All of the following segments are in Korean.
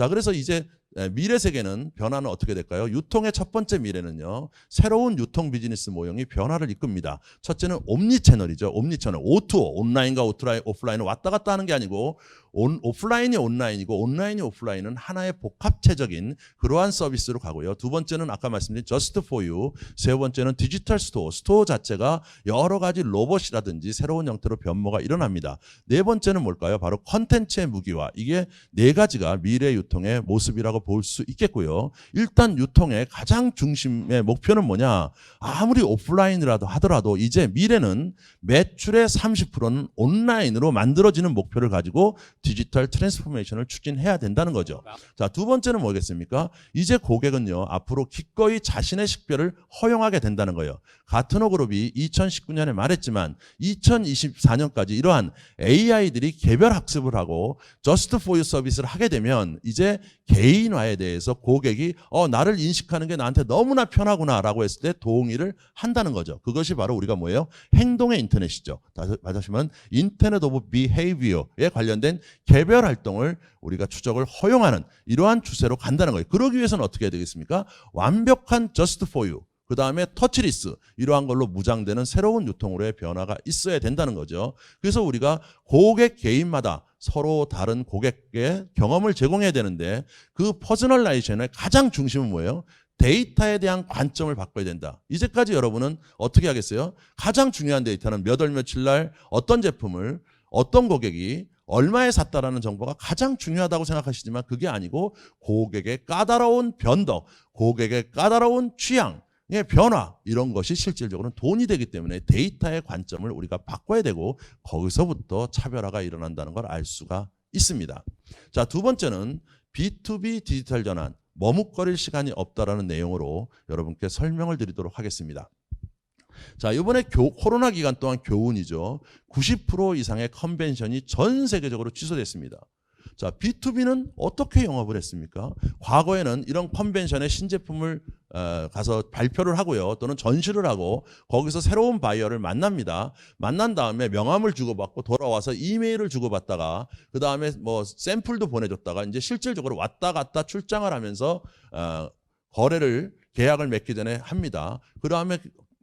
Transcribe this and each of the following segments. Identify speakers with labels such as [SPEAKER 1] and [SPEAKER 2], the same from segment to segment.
[SPEAKER 1] 자, 그래서 이제 미래 세계는 변화는 어떻게 될까요? 유통의 첫 번째 미래는요. 새로운 유통 비즈니스 모형이 변화를 이끕니다. 첫째는 옴니채널이죠. 옴니채널. O2O, 온라인과 오프라인은 왔다 갔다 하는 게 아니고 오프라인이 온라인이고 온라인이 오프라인은 하나의 복합체적인 그러한 서비스로 가고요. 두 번째는 아까 말씀드린 Just for You. 세 번째는 디지털 스토어 자체가 여러 가지 로봇이라든지 새로운 형태로 변모가 일어납니다. 네 번째는 뭘까요? 바로 컨텐츠의 무기화. 이게 네 가지가 미래 유통의 모습이라고 볼 수 있겠고요. 일단 유통의 가장 중심의 목표는 뭐냐? 아무리 오프라인이라도 하더라도 이제 미래는 매출의 30%는 온라인으로 만들어지는 목표를 가지고 디지털 트랜스포메이션을 추진해야 된다는 거죠. 자, 두 번째는 뭐겠습니까? 이제 고객은요, 앞으로 기꺼이 자신의 식별을 허용하게 된다는 거예요. 가트너 그룹이 2019년에 말했지만 2024년까지 이러한 AI들이 개별 학습을 하고 Just for You 서비스를 하게 되면 이제 개인화에 대해서 고객이 나를 인식하는 게 나한테 너무나 편하구나라고 했을 때 동의를 한다는 거죠. 그것이 바로 우리가 뭐예요? 행동의 인터넷이죠. 다시 말하시면 인터넷 오브 비헤이비어에 관련된 개별 활동을 우리가 추적을 허용하는 이러한 추세로 간다는 거예요. 그러기 위해서는 어떻게 해야 되겠습니까? 완벽한 Just for You, 그 다음에 터치리스, 이러한 걸로 무장되는 새로운 유통으로의 변화가 있어야 된다는 거죠. 그래서 우리가 고객 개인마다 서로 다른 고객의 경험을 제공해야 되는데 그 퍼스널라이제이션의 가장 중심은 뭐예요? 데이터에 대한 관점을 바꿔야 된다. 이제까지 여러분은 어떻게 하겠어요? 가장 중요한 데이터는 몇 월 며칠 날 어떤 제품을 어떤 고객이 얼마에 샀다라는 정보가 가장 중요하다고 생각하시지만 그게 아니고 고객의 까다로운 변덕, 고객의 까다로운 취향, 변화, 이런 것이 실질적으로는 돈이 되기 때문에 데이터의 관점을 우리가 바꿔야 되고 거기서부터 차별화가 일어난다는 걸 알 수가 있습니다. 자, 두 번째는 B2B 디지털 전환, 머뭇거릴 시간이 없다라는 내용으로 여러분께 설명을 드리도록 하겠습니다. 자, 이번에 코로나 기간 동안 교훈이죠. 90% 이상의 컨벤션이 전 세계적으로 취소됐습니다. 자, B2B는 어떻게 영업을 했습니까? 과거에는 이런 컨벤션에 신제품을 가서 발표를 하고요. 또는 전시를 하고 거기서 새로운 바이어를 만납니다. 만난 다음에 명함을 주고받고 돌아와서 이메일을 주고받다가 그 다음에 뭐 샘플도 보내줬다가 이제 실질적으로 왔다 갔다 출장을 하면서 계약을 맺기 전에 합니다. 그 다음에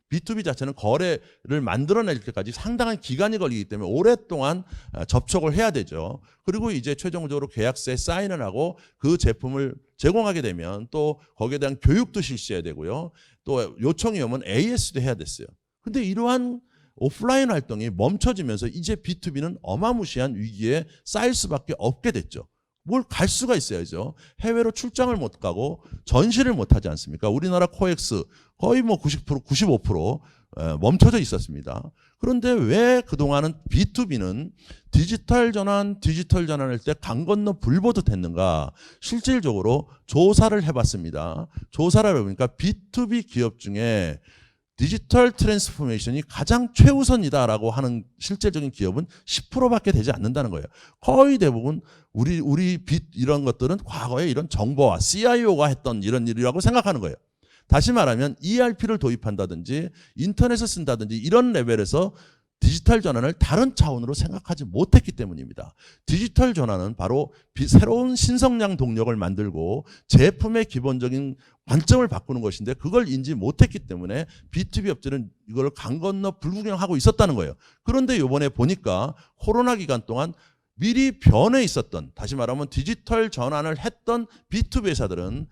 [SPEAKER 1] B2B 자체는 거래를 만들어낼 때까지 상당한 기간이 걸리기 때문에 오랫동안 접촉을 해야 되죠. 그리고 이제 최종적으로 계약서에 사인을 하고 그 제품을 제공하게 되면 또 거기에 대한 교육도 실시해야 되고요. 또 요청이 오면 AS도 해야 됐어요. 근데 이러한 오프라인 활동이 멈춰지면서 이제 B2B는 어마무시한 위기에 쌓일 수밖에 없게 됐죠. 뭘 갈 수가 있어야죠. 해외로 출장을 못 가고 전시를 못 하지 않습니까? 우리나라 코엑스 거의 뭐 90%, 95% 멈춰져 있었습니다. 그런데 왜 그동안은 B2B는 디지털 전환할 때 강 건너 불보듯 했는가? 실질적으로 조사를 해봤습니다. 조사를 해보니까 B2B 기업 중에 디지털 트랜스포메이션이 가장 최우선이다라고 하는 실질적인 기업은 10%밖에 되지 않는다는 거예요. 거의 대부분 우리 이런 것들은 과거에 이런 정보화, CIO가 했던 이런 일이라고 생각하는 거예요. 다시 말하면 ERP를 도입한다든지 인터넷을 쓴다든지 이런 레벨에서 디지털 전환을 다른 차원으로 생각하지 못했기 때문입니다. 디지털 전환은 바로 새로운 신성장 동력을 만들고 제품의 기본적인 관점을 바꾸는 것인데 그걸 인지 못했기 때문에 B2B 업체는 이걸 강 건너 불구경하고 있었다는 거예요. 그런데 이번에 보니까 코로나 기간 동안 미리 변해 있었던, 다시 말하면 디지털 전환을 했던 B2B 회사들은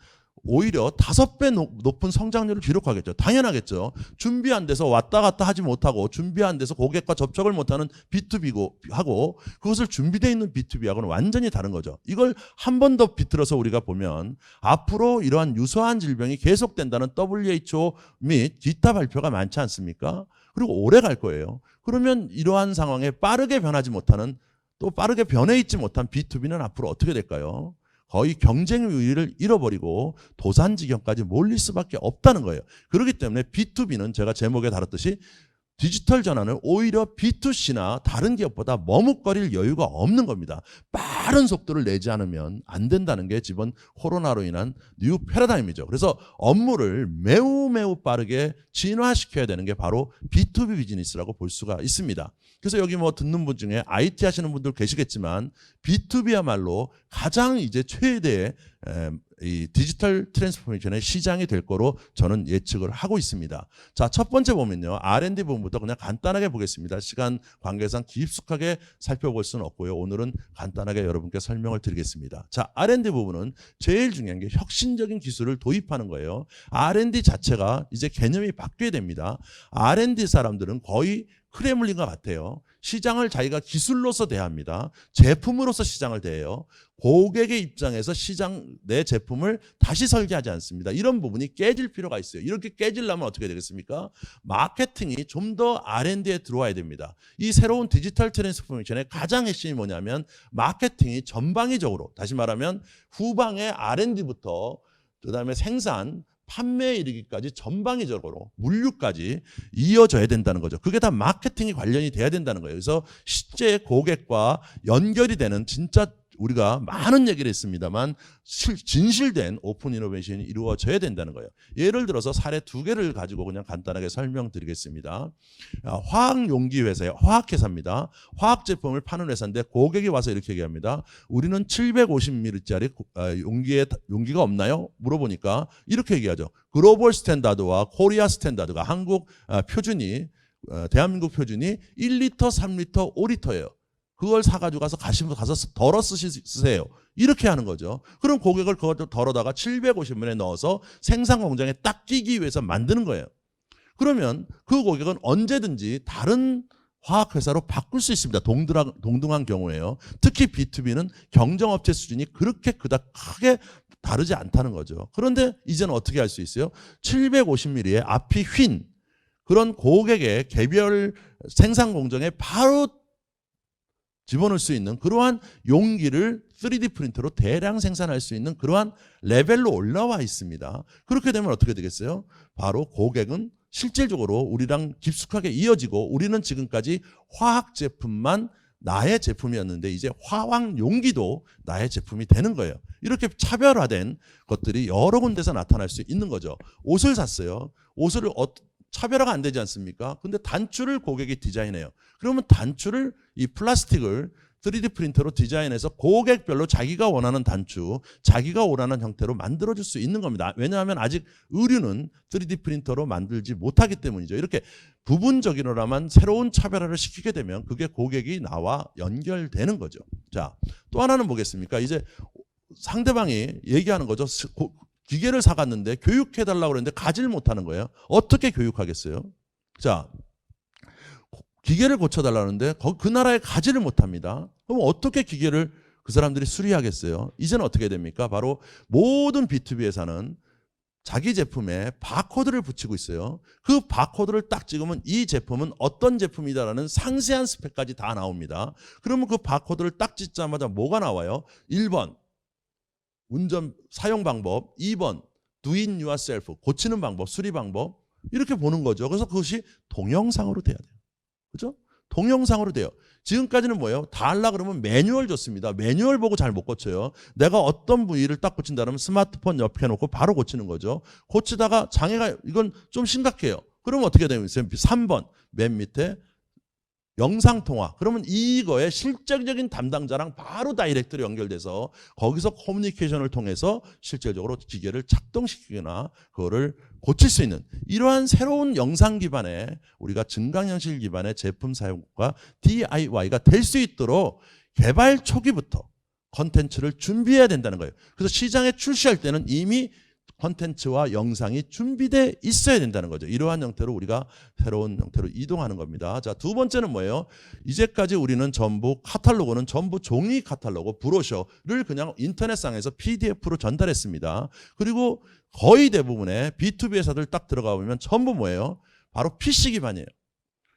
[SPEAKER 1] 오히려 5배 높은 성장률을 기록하겠죠. 당연하겠죠. 준비 안 돼서 왔다 갔다 하지 못하고 준비 안 돼서 고객과 접촉을 못하는 B2B하고 그것을 준비되어 있는 B2B하고는 완전히 다른 거죠. 이걸 한 번 더 비틀어서 우리가 보면 앞으로 이러한 유사한 질병이 계속된다는 WHO 및 기타 발표가 많지 않습니까? 그리고 오래 갈 거예요. 그러면 이러한 상황에 빠르게 변하지 못하는, 또 빠르게 변해 있지 못한 B2B는 앞으로 어떻게 될까요? 거의 경쟁 우위를 잃어버리고 도산 지경까지 몰릴 수밖에 없다는 거예요. 그렇기 때문에 B2B는 제가 제목에 다뤘듯이 디지털 전환은 오히려 B2C나 다른 기업보다 머뭇거릴 여유가 없는 겁니다. 빠른 속도를 내지 않으면 안 된다는 게 이번 코로나로 인한 뉴 패러다임이죠. 그래서 업무를 매우 빠르게 진화시켜야 되는 게 바로 B2B 비즈니스라고 볼 수가 있습니다. 그래서 여기 뭐 듣는 분 중에 IT 하시는 분들 계시겠지만 B2B야말로 가장 이제 최대의 이 디지털 트랜스포메이션의 시장이 될 거로 저는 예측을 하고 있습니다. 자, 첫 번째 보면요. R&D 부분부터 그냥 간단하게 보겠습니다. 시간 관계상 깊숙하게 살펴볼 수는 없고요. 오늘은 간단하게 여러분께 설명을 드리겠습니다. 자, R&D 부분은 제일 중요한 게 혁신적인 기술을 도입하는 거예요. R&D 자체가 이제 개념이 바뀌어야 됩니다. R&D 사람들은 거의 크레물린과 같아요. 시장을 자기가 기술로서 대합니다. 제품으로서 시장을 대해요. 고객의 입장에서 시장 내 제품을 다시 설계하지 않습니다. 이런 부분이 깨질 필요가 있어요. 이렇게 깨지려면 어떻게 되겠습니까? 마케팅이 좀 더 R&D에 들어와야 됩니다. 이 새로운 디지털 트랜스포메이션의 가장 핵심이 뭐냐면 마케팅이 전방위적으로, 다시 말하면 후방의 R&D부터 그다음에 생산, 판매에 이르기까지 전방위적으로 물류까지 이어져야 된다는 거죠. 그게 다 마케팅이 관련이 돼야 된다는 거예요. 그래서 실제 고객과 연결이 되는, 진짜 우리가 많은 얘기를 했습니다만 진실된 오픈 이노베이션이 이루어져야 된다는 거예요. 예를 들어서 사례 2개를 가지고 그냥 간단하게 설명드리겠습니다. 화학용기 회사예요. 화학회사입니다. 화학 제품을 파는 회사인데 고객이 와서 이렇게 얘기합니다. 우리는 750ml짜리 용기가 없나요? 물어보니까 이렇게 얘기하죠. 글로벌 스탠다드와 코리아 스탠다드가 한국 표준이, 대한민국 표준이 1리터, 3리터, 5리터예요. 그걸 사가지고 가서 덜어 쓰세요. 이렇게 하는 거죠. 그럼 고객을 그것을 덜어다가 750ml에 넣어서 생산 공장에 딱 끼기 위해서 만드는 거예요. 그러면 그 고객은 언제든지 다른 화학회사로 바꿀 수 있습니다. 동등한 경우에요. 특히 B2B는 경쟁업체 수준이 그렇게 그닥 크게 다르지 않다는 거죠. 그런데 이제는 어떻게 할 수 있어요? 750ml에 앞이 휜 그런 고객의 개별 생산 공정에 바로 집어넣을 수 있는 그러한 용기를 3D 프린터로 대량 생산할 수 있는 그러한 레벨로 올라와 있습니다. 그렇게 되면 어떻게 되겠어요? 바로 고객은 실질적으로 우리랑 깊숙하게 이어지고, 우리는 지금까지 화학 제품만 나의 제품이었는데 이제 화학 용기도 나의 제품이 되는 거예요. 이렇게 차별화된 것들이 여러 군데서 나타날 수 있는 거죠. 옷을 샀어요. 옷을 차별화가 안 되지 않습니까? 근데 단추를 고객이 디자인해요. 그러면 단추를, 이 플라스틱을 3D 프린터로 디자인해서 고객별로 자기가 원하는 단추, 자기가 원하는 형태로 만들어줄 수 있는 겁니다. 왜냐하면 아직 의류는 3D 프린터로 만들지 못하기 때문이죠. 이렇게 부분적으로나만 새로운 차별화를 시키게 되면 그게 고객이 나와 연결되는 거죠. 자, 또 하나는 뭐겠습니까? 이제 상대방이 얘기하는 거죠. 기계를 사갔는데 교육해달라고 그랬는데 가지를 못하는 거예요. 어떻게 교육하겠어요? 자, 기계를 고쳐달라는데 그 나라에 가지를 못합니다. 그럼 어떻게 기계를 그 사람들이 수리하겠어요? 이제는 어떻게 됩니까? 바로 모든 B2B 회사는 자기 제품에 바코드를 붙이고 있어요. 그 바코드를 딱 찍으면 이 제품은 어떤 제품이다라는 상세한 스펙까지 다 나옵니다. 그러면 그 바코드를 딱 찍자마자 뭐가 나와요? 1번 운전 사용 방법, 2번 do it yourself 고치는 방법, 수리 방법, 이렇게 보는 거죠. 그래서 그것이 동영상으로 돼야 돼요. 그죠? 동영상으로 돼요. 지금까지는 뭐예요? 다 하려고 그러면 매뉴얼 줬습니다. 매뉴얼 보고 잘 못 고쳐요. 내가 어떤 부위를 딱 고친다면 스마트폰 옆에 놓고 바로 고치는 거죠. 고치다가 장애가, 이건 좀 심각해요. 그러면 어떻게 되면 3번 맨 밑에 영상통화. 그러면 이거의 실질적인 담당자랑 바로 다이렉트로 연결돼서 거기서 커뮤니케이션을 통해서 실질적으로 기계를 작동시키거나 그거를 고칠 수 있는 이러한 새로운 영상 기반의, 우리가 증강현실 기반의 제품 사용과 DIY가 될 수 있도록 개발 초기부터 컨텐츠를 준비해야 된다는 거예요. 그래서 시장에 출시할 때는 이미 콘텐츠와 영상이 준비되어 있어야 된다는 거죠. 이러한 형태로 우리가 새로운 형태로 이동하는 겁니다. 자, 두 번째는 뭐예요? 이제까지 우리는 전부 카탈로그는 전부 종이 카탈로그, 브로셔를 그냥 인터넷상에서 PDF로 전달했습니다. 그리고 거의 대부분의 B2B 회사들 딱 들어가 보면 전부 뭐예요? 바로 PC 기반이에요.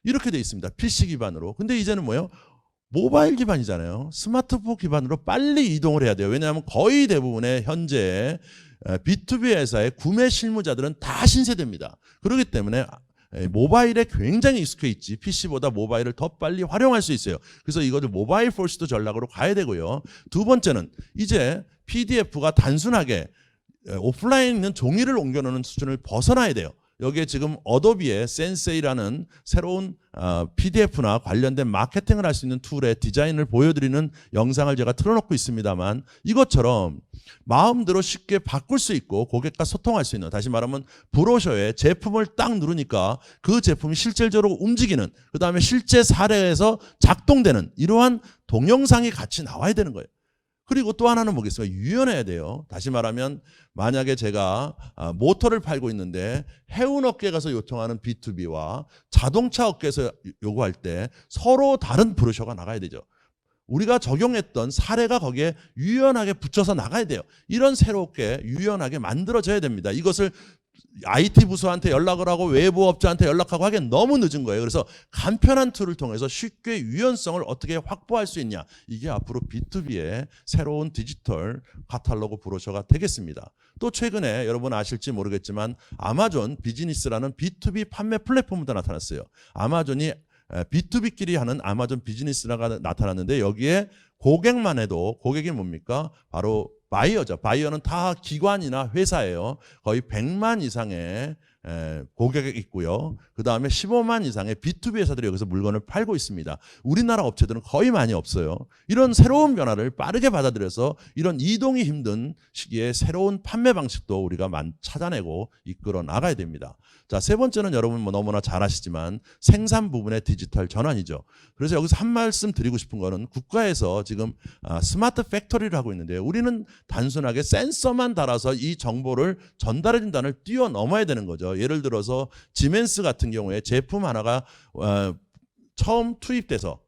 [SPEAKER 1] 이렇게 돼 있습니다. PC 기반으로. 근데 이제는 뭐예요? 모바일 기반이잖아요. 스마트폰 기반으로 빨리 이동을 해야 돼요. 왜냐하면 거의 대부분의 현재 B2B 회사의 구매 실무자들은 다 신세대입니다. 그렇기 때문에 모바일에 굉장히 익숙해 있지. PC보다 모바일을 더 빨리 활용할 수 있어요. 그래서 이거를 모바일 퍼스트 전략으로 가야 되고요. 두 번째는 이제 PDF가 단순하게 오프라인에 있는 종이를 옮겨놓는 수준을 벗어나야 돼요. 여기에 지금 어도비의 센세이라는 새로운 PDF나 관련된 마케팅을 할 수 있는 툴의 디자인을 보여드리는 영상을 제가 틀어놓고 있습니다만, 이것처럼 마음대로 쉽게 바꿀 수 있고 고객과 소통할 수 있는, 다시 말하면 브로셔에 제품을 딱 누르니까 그 제품이 실질적으로 움직이는, 그 다음에 실제 사례에서 작동되는 이러한 동영상이 같이 나와야 되는 거예요. 그리고 또 하나는 뭐겠어요? 유연해야 돼요. 다시 말하면 만약에 제가 모터를 팔고 있는데 해운 업계에 가서 요청하는 B2B와 자동차 업계에서 요구할 때 서로 다른 브로셔가 나가야 되죠. 우리가 적용했던 사례가 거기에 유연하게 붙여서 나가야 돼요. 이런 새롭게 유연하게 만들어져야 됩니다. 이것을 IT 부서한테 연락을 하고 외부 업자한테 연락하고 하기엔 너무 늦은 거예요. 그래서 간편한 툴을 통해서 쉽게 유연성을 어떻게 확보할 수 있냐. 이게 앞으로 B2B의 새로운 디지털 카탈로그 브로셔가 되겠습니다. 또 최근에 여러분 아실지 모르겠지만 아마존 비즈니스라는 B2B 판매 플랫폼도 나타났어요. 아마존이 B2B끼리 하는 아마존 비즈니스가 나타났는데, 여기에 고객만 해도, 고객이 뭡니까? 바로 바이어죠. 바이어는 다 기관이나 회사예요. 거의 100만 이상의 고객이 있고요. 그 다음에 15만 이상의 B2B 회사들이 여기서 물건을 팔고 있습니다. 우리나라 업체들은 거의 많이 없어요. 이런 새로운 변화를 빠르게 받아들여서 이런 이동이 힘든 시기에 새로운 판매 방식도 우리가 찾아내고 이끌어 나가야 됩니다. 자, 세 번째는 여러분 너무나 잘 아시지만 생산 부분의 디지털 전환이죠. 그래서 여기서 한 말씀 드리고 싶은 거는, 국가에서 지금 스마트 팩토리를 하고 있는데요. 우리는 단순하게 센서만 달아서 이 정보를 전달해 준다는 뛰어넘어야 되는 거죠. 예를 들어서 지멘스 같은 경우에 제품 하나가 처음 투입돼서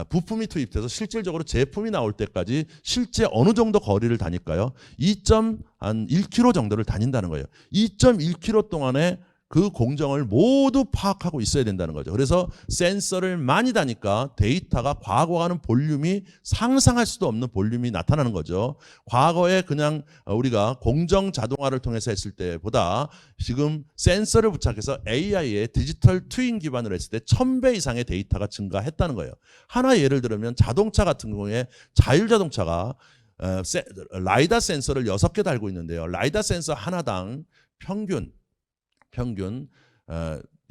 [SPEAKER 1] 부품이 투입돼서 실질적으로 제품이 나올 때까지 실제 어느 정도 거리를 다닐까요? 2.1km 정도를 다닌다는 거예요. 2.1km 동안에 그 공정을 모두 파악하고 있어야 된다는 거죠. 그래서 센서를 많이 다니까 데이터가 과거와는 볼륨이 상상할 수도 없는 볼륨이 나타나는 거죠. 과거에 그냥 우리가 공정 자동화를 통해서 했을 때보다 지금 센서를 부착해서 AI의 디지털 트윈 기반으로 했을 때 1000배 이상의 데이터가 증가했다는 거예요. 하나 예를 들면 자동차 같은 경우에 자율자동차가 라이다 센서를 6개 달고 있는데요. 라이다 센서 하나당 평균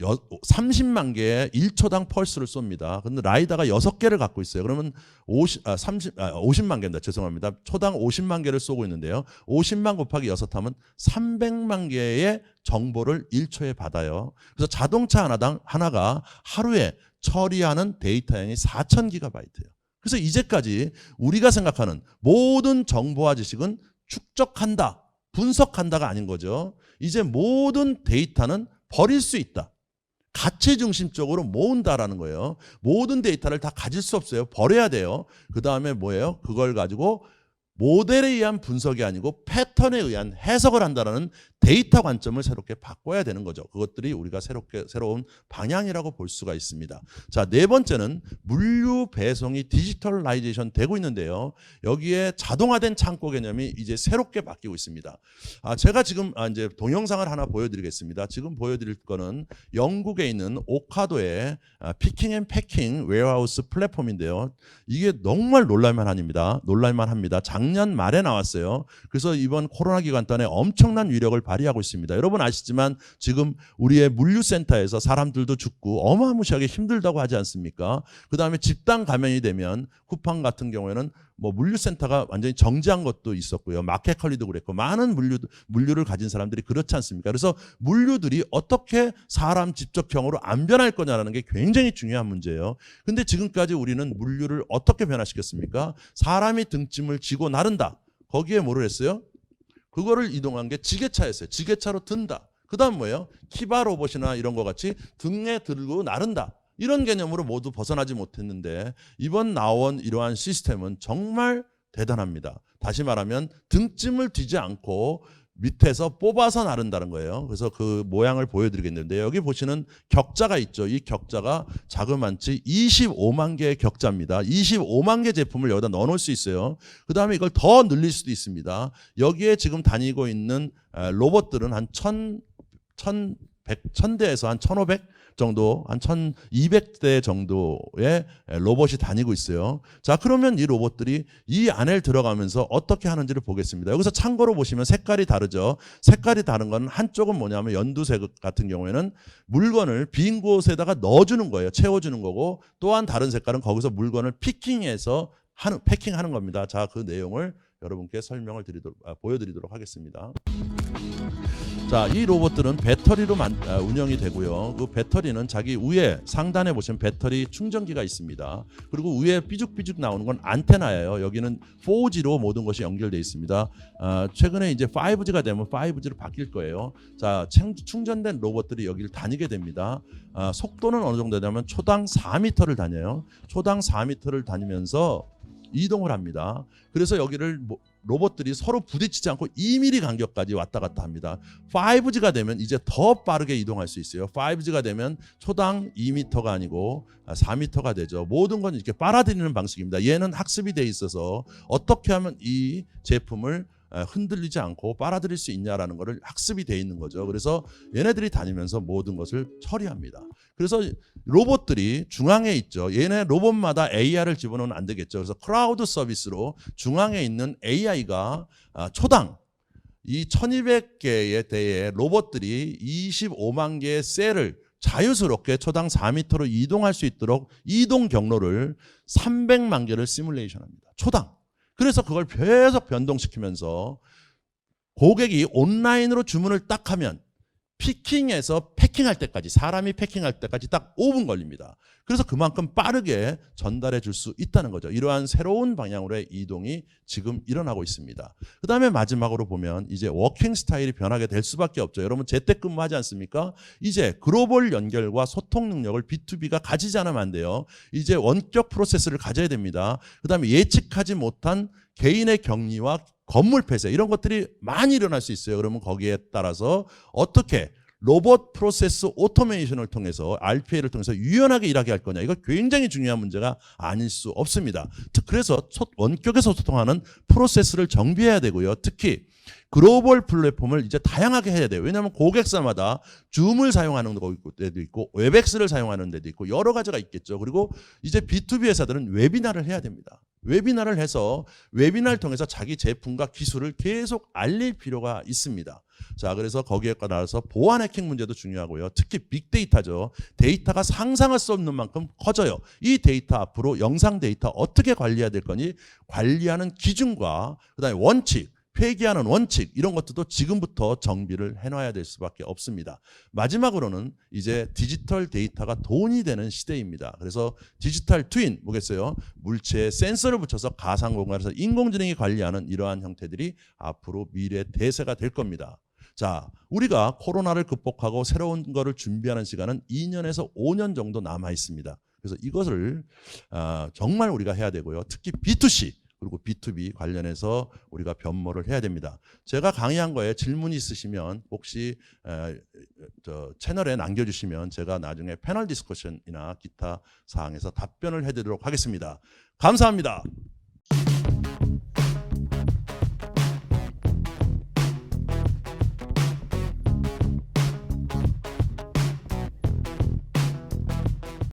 [SPEAKER 1] 30만 개의 1초당 펄스를 쏩니다. 근데 라이다가 6개를 갖고 있어요. 그러면 50만 개입니다. 죄송합니다. 초당 50만 개를 쏘고 있는데요. 50만 곱하기 6 하면 300만 개의 정보를 1초에 받아요. 그래서 자동차 하나가 하루에 처리하는 데이터량이 4,000기가바이트예요. 그래서 이제까지 우리가 생각하는 모든 정보와 지식은 축적한다, 분석한다가 아닌 거죠. 이제 모든 데이터는 버릴 수 있다. 가치 중심적으로 모은다라는 거예요. 모든 데이터를 다 가질 수 없어요. 버려야 돼요. 그 다음에 뭐예요? 그걸 가지고 모델에 의한 분석이 아니고 패턴에 의한 해석을 한다는 데이터 관점을 새롭게 바꿔야 되는 거죠. 그것들이 우리가 새로운 방향이라고 볼 수가 있습니다. 자, 네 번째는 물류 배송이 디지털라이제이션 되고 있는데요. 여기에 자동화된 창고 개념이 이제 새롭게 바뀌고 있습니다. 제가 지금 이제 동영상을 하나 보여드리겠습니다. 지금 보여드릴 거는 영국에 있는 오카도의 피킹 앤 패킹 웨어하우스 플랫폼인데요. 이게 정말 놀랄만합니다. 작년 말에 나왔어요. 그래서 이번 코로나 기간 동안에 엄청난 위력을 발휘하고 있습니다. 여러분 아시지만 지금 우리의 물류센터에서 사람들도 죽고 어마무시하게 힘들다고 하지 않습니까? 그 다음에 집단 감염이 되면 쿠팡 같은 경우에는 뭐 물류센터가 완전히 정지한 것도 있었고요. 마켓컬리도 그랬고 많은 물류를 가진 사람들이 그렇지 않습니까? 그래서 물류들이 어떻게 사람 집적형으로 안 변할 거냐라는 게 굉장히 중요한 문제예요. 근데 지금까지 우리는 물류를 어떻게 변화시켰습니까? 사람이 등짐을 지고 나른다. 거기에 뭐를 했어요? 그거를 이동한 게 지게차였어요. 지게차로 든다. 그 다음 뭐예요? 키바 로봇이나 이런 거 같이 등에 들고 나른다. 이런 개념으로 모두 벗어나지 못했는데 이번 나온 이러한 시스템은 정말 대단합니다. 다시 말하면 등짐을 뒤지 않고 밑에서 뽑아서 나른다는 거예요. 그래서 그 모양을 보여드리겠는데 여기 보시는 격자가 있죠. 이 격자가 자그만치 25만 개의 격자입니다. 25만 개 제품을 여기다 넣어놓을 수 있어요. 그 다음에 이걸 더 늘릴 수도 있습니다. 여기에 지금 다니고 있는 로봇들은 한 1000대에서 한 1500 정도, 한 1200대 정도의 로봇이 다니고 있어요. 자, 그러면 이 로봇들이 이 안에 들어가면서 어떻게 하는지를 보겠습니다. 여기서 참고로 보시면 색깔이 다르죠. 색깔이 다른 건 한쪽은 뭐냐면 연두색 같은 경우에는 물건을 빈 곳에다가 넣어주는 거예요. 채워주는 거고, 또한 다른 색깔은 거기서 물건을 피킹해서 패킹하는 겁니다. 자, 그 내용을 여러분께 설명을 보여드리도록 하겠습니다. 자, 이 로봇들은 배터리로 운영이 되고요. 그 배터리는 자기 위에 상단에 보시면 배터리 충전기가 있습니다. 그리고 위에 삐죽삐죽 나오는 건 안테나예요. 여기는 4G로 모든 것이 연결되어 있습니다. 최근에 이제 5G가 되면 5G로 바뀔 거예요. 자, 충전된 로봇들이 여기를 다니게 됩니다. 속도는 어느 정도 되냐면 초당 4m를 다녀요. 초당 4m를 다니면서 이동을 합니다. 그래서 여기를 로봇들이 서로 부딪히지 않고 2mm 간격까지 왔다 갔다 합니다. 5G가 되면 이제 더 빠르게 이동할 수 있어요. 5G가 되면 초당 2m가 아니고 4m가 되죠. 모든 건 이렇게 빨아들이는 방식입니다. 얘는 학습이 돼 있어서 어떻게 하면 이 제품을 흔들리지 않고 빨아들일 수 있냐라는 것을 학습이 돼 있는 거죠. 그래서 얘네들이 다니면서 모든 것을 처리합니다. 그래서 로봇들이 중앙에 있죠. 얘네 로봇마다 AI를 집어넣으면 안 되겠죠. 그래서 클라우드 서비스로 중앙에 있는 AI가 초당 이 1200개에 대해 로봇들이 25만 개의 셀을 자유스럽게 초당 4m로 이동할 수 있도록 이동 경로를 300만 개를 시뮬레이션합니다. 초당. 그래서 그걸 계속 변동시키면서 고객이 온라인으로 주문을 딱 하면 피킹해서 패킹할 때까지, 사람이 패킹할 때까지 딱 5분 걸립니다. 그래서 그만큼 빠르게 전달해 줄 수 있다는 거죠. 이러한 새로운 방향으로의 이동이 지금 일어나고 있습니다. 그 다음에 마지막으로 보면 이제 워킹 스타일이 변하게 될 수밖에 없죠. 여러분 재택근무하지 않습니까? 이제 글로벌 연결과 소통 능력을 B2B가 가지지 않으면 안 돼요. 이제 원격 프로세스를 가져야 됩니다. 그 다음에 예측하지 못한 개인의 격리와 건물 폐쇄 이런 것들이 많이 일어날 수 있어요. 그러면 거기에 따라서 어떻게 로봇 프로세스 오토메이션을 통해서 RPA를 통해서 유연하게 일하게 할 거냐. 이거 굉장히 중요한 문제가 아닐 수 없습니다. 그래서 원격에서 소통하는 프로세스를 정비해야 되고요. 특히 글로벌 플랫폼을 이제 다양하게 해야 돼요. 왜냐하면 고객사마다 줌을 사용하는 데도 있고 웹엑스를 사용하는 데도 있고 여러 가지가 있겠죠. 그리고 이제 B2B 회사들은 웨비나를 해야 됩니다. 웨비나를 해서 웨비나를 통해서 자기 제품과 기술을 계속 알릴 필요가 있습니다. 자, 그래서 거기에 따라서 보안 해킹 문제도 중요하고요. 특히 빅데이터죠. 데이터가 상상할 수 없는 만큼 커져요. 이 데이터 앞으로 영상 데이터 어떻게 관리해야 될 거니 관리하는 기준과 그다음에 원칙, 폐기하는 원칙 이런 것들도 지금부터 정비를 해놔야 될 수밖에 없습니다. 마지막으로는 이제 디지털 데이터가 돈이 되는 시대입니다. 그래서 디지털 트윈 뭐겠어요? 물체에 센서를 붙여서 가상 공간에서 인공지능이 관리하는 이러한 형태들이 앞으로 미래 대세가 될 겁니다. 자, 우리가 코로나를 극복하고 새로운 거를 준비하는 시간은 2년에서 5년 정도 남아 있습니다. 그래서 이것을 정말 우리가 해야 되고요. 특히 B2C 그리고 B2B 관련해서 우리가 변모를 해야 됩니다. 제가 강의한 거에 질문이 있으시면 혹시 채널에 남겨주시면 제가 나중에 패널 디스커션이나 기타 사항에서 답변을 해드리도록 하겠습니다. 감사합니다.